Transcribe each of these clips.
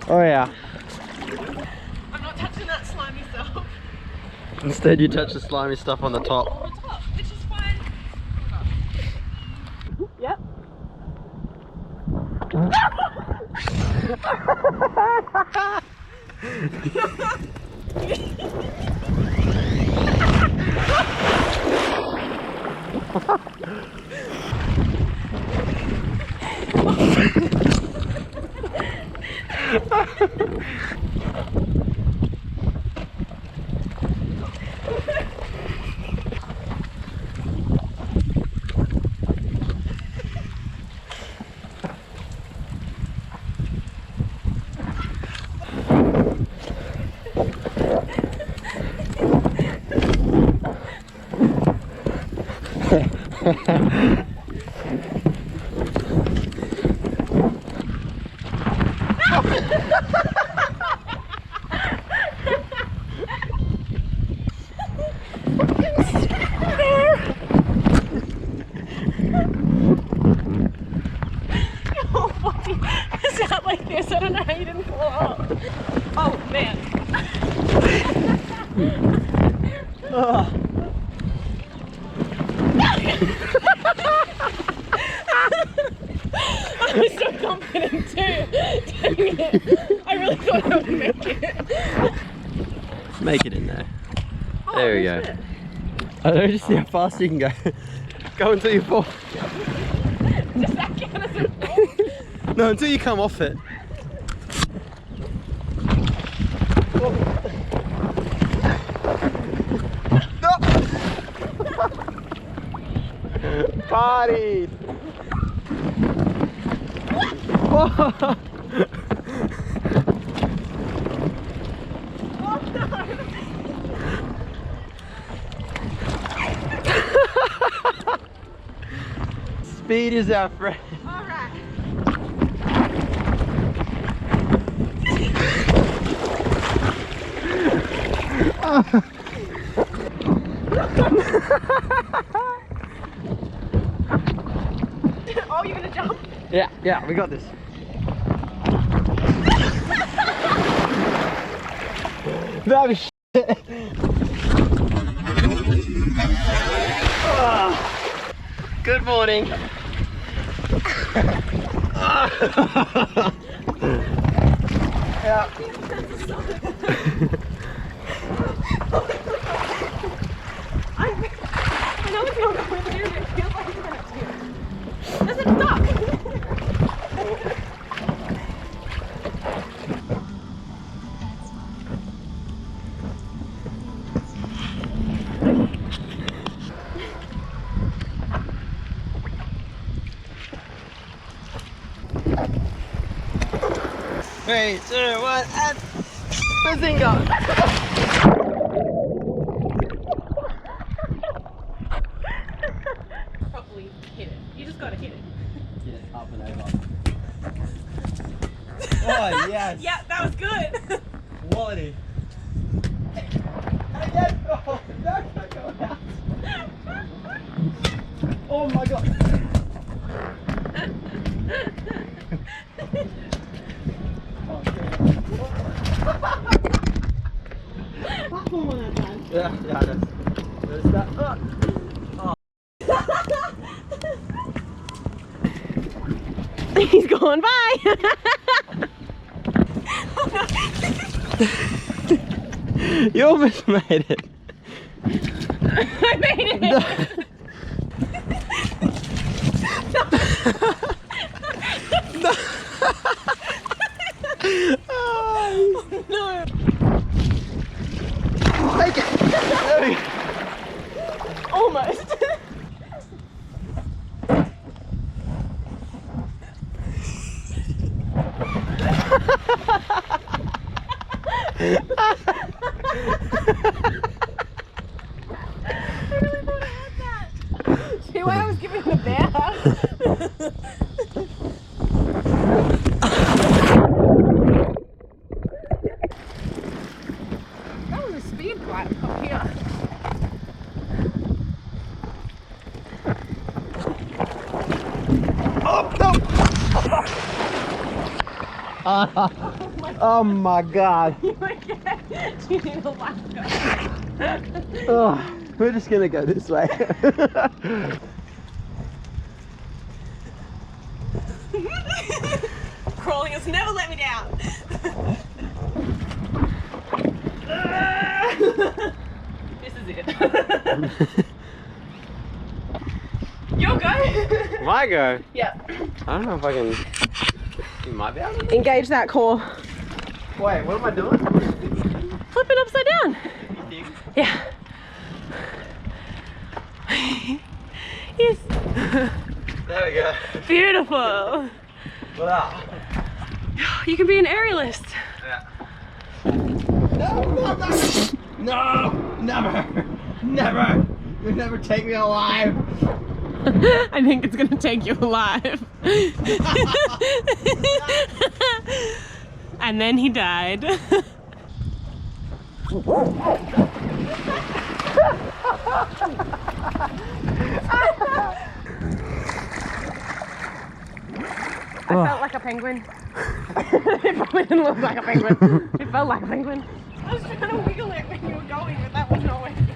Oh yeah. I'm not touching that slimy stuff. Instead you touch the slimy stuff on the top. On the top, which is fine. Yep. It's out like this. I don't know how you didn't fall off. Oh man. Oh. I was so confident too. Dang it. I really thought I would make it. Make it in there. Oh, There we go. it. I don't know, just see how fast you can go. Go until you fall. Does that count as a fall? No, until you come off it. No. Party. Oh. Speed is our friend. Alright. Oh, you're gonna jump? Yeah, we got this. That was shit. Good morning. Yeah. I know it's not going near, but it feels like it's gonna do. There's a duck! Three, 2, 1, and bazinga! Probably hit it. You just gotta hit it. Yes, up and over. Oh, yes! Yeah, that was good! Quality. Again! Oh, no, don't go out. Oh my god! Platform on that man. Yeah, there's that. He's going by! You almost made it. I made it! No. Oh, no! Take it! There we go. Almost! I really thought I had that. See why I was giving the bear hug? That was a speed glider up here. Oh no! Oh Oh my god. You need a lifeguard. Oh, we're just gonna go this way. Crawling has never let me down. This is it. Your go. My go. Yeah. I don't know if I can. You might be able to. Engage that core. Wait, what am I doing? Flip it upside down. You think? Yeah. Yes. There we go. Beautiful. Wow. You can be an aerialist. Yeah. No, never, never. You'll never take me alive. I think it's gonna take you alive. And then he died. I felt like a penguin. It probably didn't look like a penguin. It felt like a penguin. I was trying to wiggle it when you were going, but that was not working.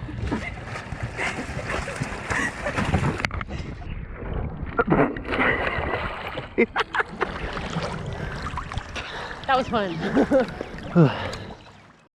That was fun.